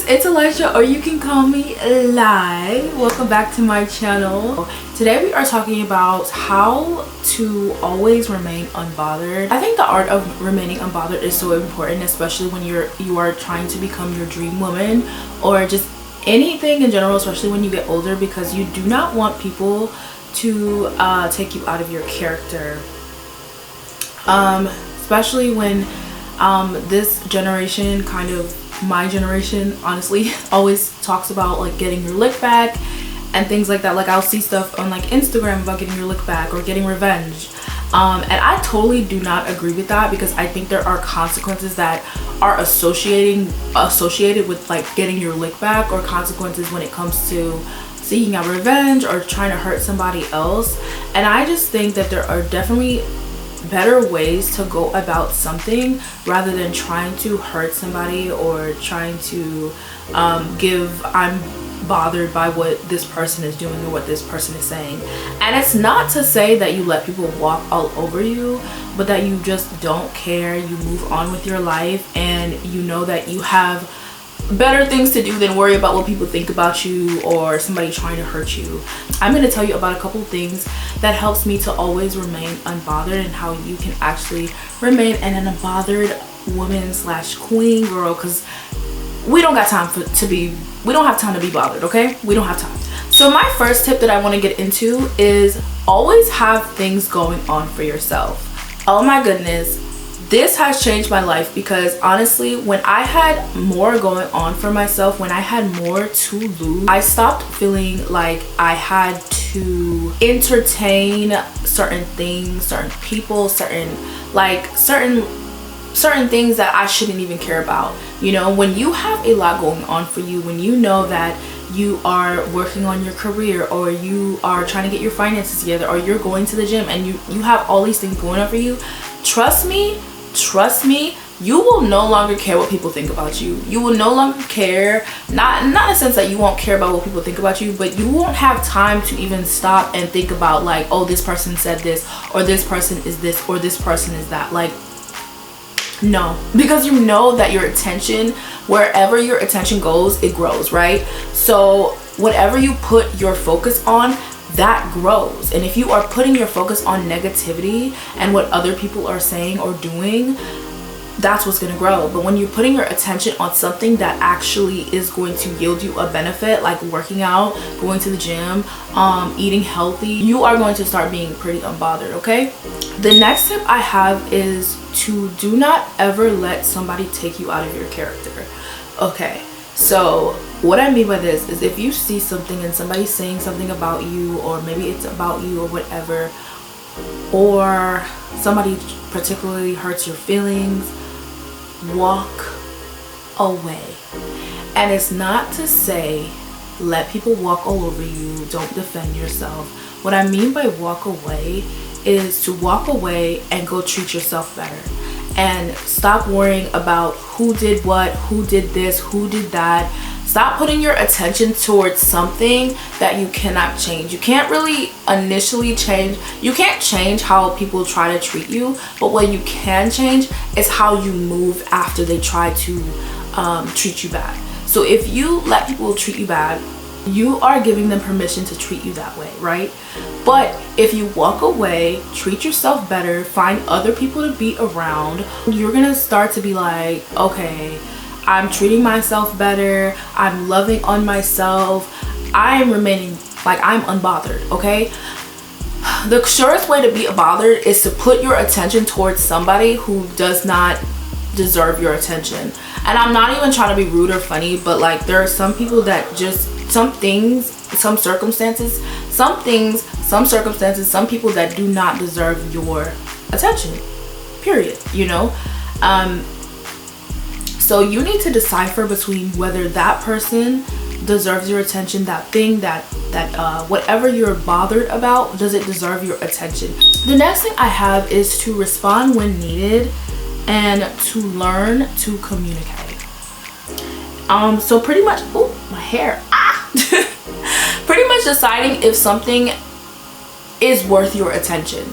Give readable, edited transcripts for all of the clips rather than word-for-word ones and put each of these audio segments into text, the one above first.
guys, it's Aliesha, or you can call me Li. Welcome back to my channel. Today we are talking about how to always remain unbothered. I think the art of remaining unbothered is so important, especially when you are trying to become your dream woman, or just anything in general, especially when you get older, because you do not want people to take you out of your character, especially when this generation, kind of my generation honestly, always talks about like getting your lick back and things like that. Like I'll see stuff on like Instagram about getting your lick back or getting revenge, and I totally do not agree with that, because I think there are consequences that are associated with like getting your lick back, or consequences when it comes to seeking out revenge or trying to hurt somebody else. And I just think that there are definitely better ways to go about something rather than trying to hurt somebody or trying to I'm bothered by what this person is doing or what this person is saying. And it's not to say that you let people walk all over you, but that you just don't care, you move on with your life, and you know that you have better things to do than worry about what people think about you or somebody trying to hurt you. I'm going to tell you about a couple things that helps me to always remain unbothered, and how you can actually remain an unbothered woman slash queen girl, because we don't got time we don't have time to be bothered, okay? We don't have time. So my first tip that I want to get into is always have things going on for yourself. Oh my goodness, this has changed my life, because honestly, when I had more going on for myself, when I had more to lose, I stopped feeling like I had to entertain certain things, certain people, certain things that I shouldn't even care about. You know, when you have a lot going on for you, when you know that you are working on your career, or you are trying to get your finances together, or you're going to the gym, and you have all these things going on for you, trust me, you will no longer care what people think about you. You will no longer care, not in a sense that you won't care about what people think about you, but you won't have time to even stop and think about like, oh, this person said this, or this person is this, or this person is that. Like, no, because you know that your attention, wherever your attention goes, it grows, right? So whatever you put your focus on, that grows. And if you are putting your focus on negativity and what other people are saying or doing, that's what's going to grow. But when you're putting your attention on something that actually is going to yield you a benefit, like working out, going to the gym, eating healthy, you are going to start being pretty unbothered, okay? The next tip I have is to do not ever let somebody take you out of your character. Okay, so what I mean by this is, if you see something and somebody's saying something about you, or maybe it's about you or whatever, or somebody particularly hurts your feelings, walk away. And it's not to say let people walk all over you, don't defend yourself. What I mean by walk away is to walk away and go treat yourself better, and stop worrying about who did what, who did this, who did that. Stop putting your attention towards something that you cannot change. You can't really initially change. You can't change how people try to treat you, but what you can change is how you move after they try to treat you bad. So if you let people treat you bad, you are giving them permission to treat you that way, right? But if you walk away, treat yourself better, find other people to be around, you're gonna start to be like, okay, I'm treating myself better, I'm loving on myself, I'm remaining like I'm unbothered, okay? The surest way to be bothered is to put your attention towards somebody who does not deserve your attention. And I'm not even trying to be rude or funny, but like there are some people that just, some things, some circumstances, some people that do not deserve your attention, period, you know? So you need to decipher between whether that person deserves your attention, that thing, that whatever you're bothered about, does it deserve your attention? The next thing I have is to respond when needed and to learn to communicate. So pretty much, oh, my hair, pretty much deciding if something is worth your attention.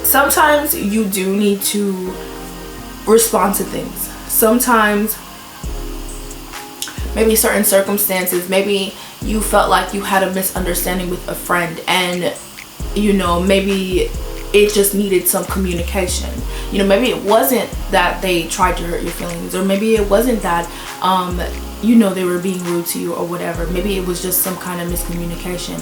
Sometimes you do need to respond to things. Sometimes maybe certain circumstances. Maybe you felt like you had a misunderstanding with a friend, and you know, maybe it just needed some communication. You know, maybe it wasn't that they tried to hurt your feelings, or maybe it wasn't that you know, they were being rude to you or whatever. Maybe it was just some kind of miscommunication.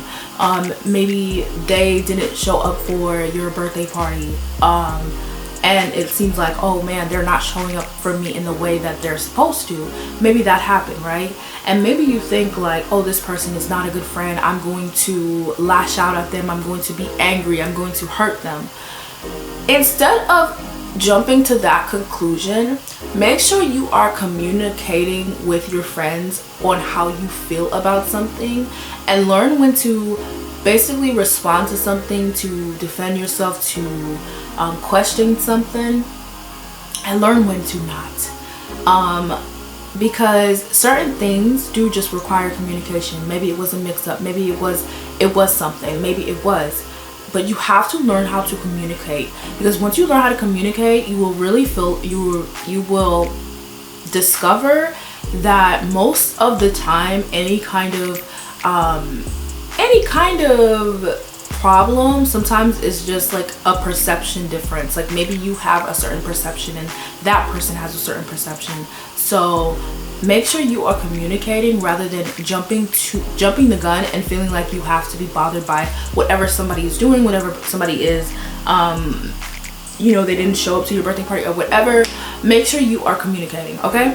Maybe they didn't show up for your birthday party, and it seems like, oh man, they're not showing up for me in the way that they're supposed to. Maybe that happened, right? And maybe you think like, oh, this person is not a good friend, I'm going to lash out at them, I'm going to be angry, I'm going to hurt them. Instead of jumping to that conclusion, make sure you are communicating with your friends on how you feel about something, and learn when to basically respond to something, to defend yourself, to question something, and learn when to not. Because certain things do just require communication. Maybe it was a mix-up, maybe it was something, maybe it was. But you have to learn how to communicate, because once you learn how to communicate, you will really feel, you will discover that most of the time any kind of problem sometimes is just like a perception difference. Like maybe you have a certain perception and that person has a certain perception. So make sure you are communicating rather than jumping the gun and feeling like you have to be bothered by whatever somebody is doing, whatever somebody is, you know, they didn't show up to your birthday party or whatever. Make sure you are communicating, okay?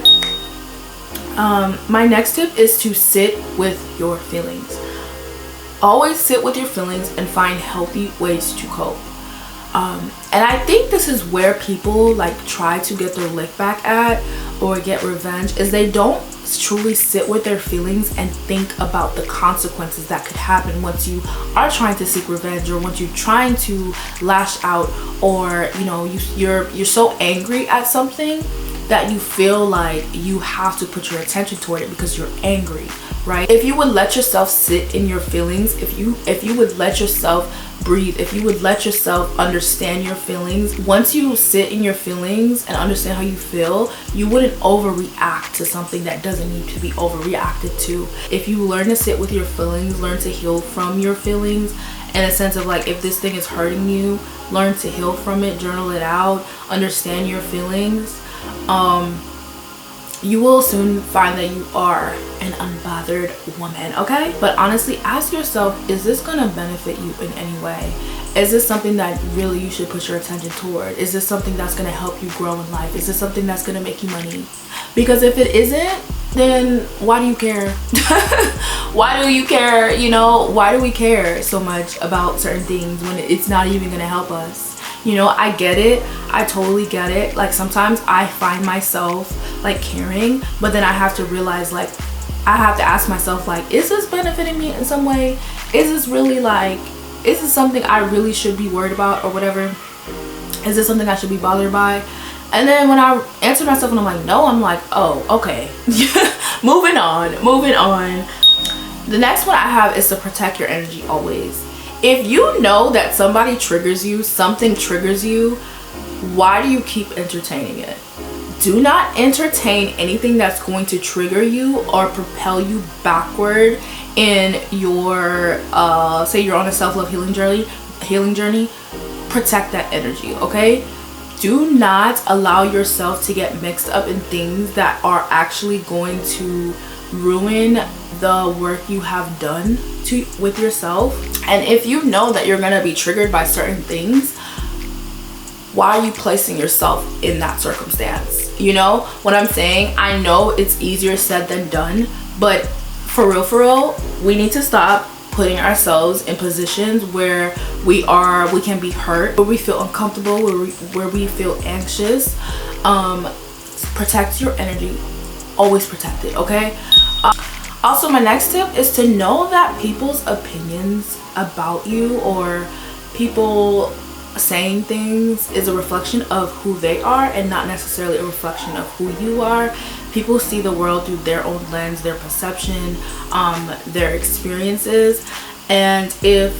My next tip is to sit with your feelings. Always sit with your feelings and find healthy ways to cope. And I think this is where people like try to get their lick back at or get revenge, is they don't truly sit with their feelings and think about the consequences that could happen once you are trying to seek revenge, or once you're trying to lash out, or you know, you're so angry at something that you feel like you have to put your attention toward it because you're angry, right? If you would let yourself sit in your feelings, if you would let yourself breathe, if you would let yourself understand your feelings, once you sit in your feelings and understand how you feel, you wouldn't overreact to something that doesn't need to be overreacted to. If you learn to sit with your feelings, learn to heal from your feelings, in a sense of like, if this thing is hurting you, learn to heal from it, journal it out, understand your feelings, you will soon find that you are an unbothered woman, okay? But honestly, ask yourself, is this gonna benefit you in any way? Is this something that really you should put your attention toward? Is this something that's gonna help you grow in life? Is this something that's gonna make you money? Because if it isn't, then why do you care? Why do you care? You know, why do we care so much about certain things when it's not even gonna help us? You know, I get it, I totally get it. Like sometimes I find myself like caring, but then I have to realize, like, I have to ask myself, like, is this benefiting me in some way? Is this really like, is this something I really should be worried about or whatever? Is this something I should be bothered by? And then when I answer myself and I'm like, no, I'm like, oh, okay. moving on. The next one I have is to protect your energy always. If you know that somebody triggers you, something triggers you, why do you keep entertaining it? Do not entertain anything that's going to trigger you or propel you backward in your, say you're on a self-love healing journey, protect that energy, okay? Do not allow yourself to get mixed up in things that are actually going to ruin the work you have done with yourself. And if you know that you're gonna be triggered by certain things, why are you placing yourself in that circumstance? You know what I'm saying? I know it's easier said than done, but for real, we need to stop putting ourselves in positions where we can be hurt, where we feel uncomfortable, where we feel anxious. Protect your energy. Always protect it, okay? Also, my next tip is to know that people's opinions about you or people saying things is a reflection of who they are and not necessarily a reflection of who you are. People see the world through their own lens, their perception, their experiences. And if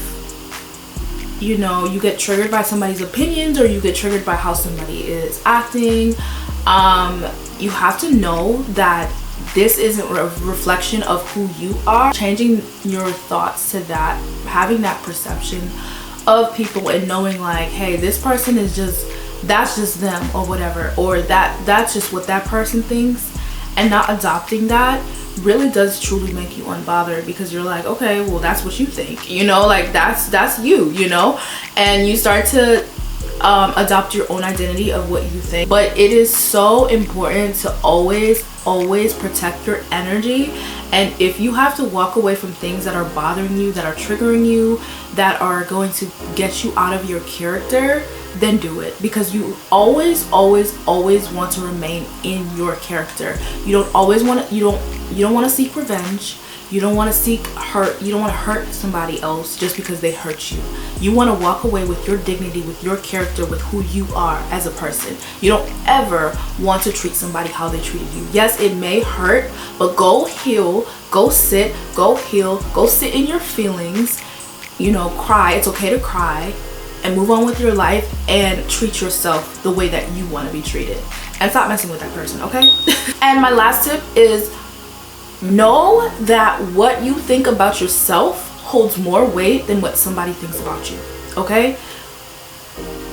you know, you get triggered by somebody's opinions or you get triggered by how somebody is acting, you have to know that this isn't a reflection of who you are. Changing your thoughts to that, having that perception of people and knowing like, hey, this person is just, that's just them or whatever, or that's just what that person thinks, and not adopting that really does truly make you unbothered, because you're like, okay, well, that's what you think, you know, like that's you, you know, and you start to adopt your own identity of what you think. But it is so important to always protect your energy, and if you have to walk away from things that are bothering you, that are triggering you, that are going to get you out of your character, then do it, because you always want to remain in your character. You don't always want to, you don't want to seek revenge. You don't want to seek hurt. You don't want to hurt somebody else just because they hurt you. You want to walk away with your dignity, with your character, with who you are as a person. You don't ever want to treat somebody how they treated you. Yes, it may hurt, but go heal, go sit, go heal, go sit in your feelings, you know, cry. It's okay to cry, and move on with your life and treat yourself the way that you want to be treated, and stop messing with that person, okay? And my last tip is, know that what you think about yourself holds more weight than what somebody thinks about you, okay?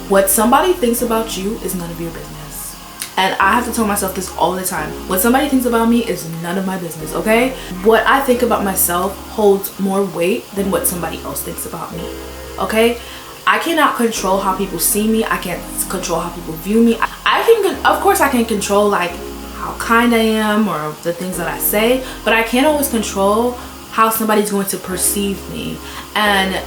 What somebody thinks about you is none of your business. And I have to tell myself this all the time. What somebody thinks about me is none of my business, okay? What I think about myself holds more weight than what somebody else thinks about me, okay? I cannot control how people see me. I can't control how people view me. Of course I can control like how kind I am or the things that I say, but I can't always control how somebody's going to perceive me. And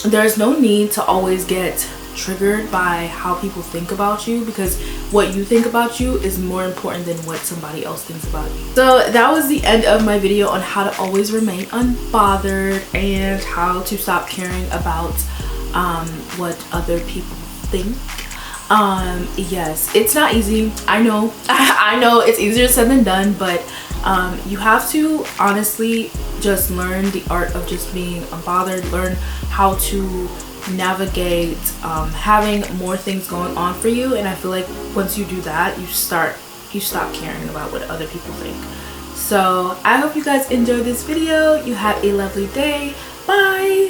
there's no need to always get triggered by how people think about you, because what you think about you is more important than what somebody else thinks about you. So that was the end of my video on how to always remain unbothered and how to stop caring about what other people think. Yes, it's not easy. I know I know it's easier said than done, but you have to honestly just learn the art of just being unbothered, learn how to navigate having more things going on for you. And I feel like once you do that, you stop caring about what other people think. So I hope you guys enjoyed this video. You have a lovely day. Bye.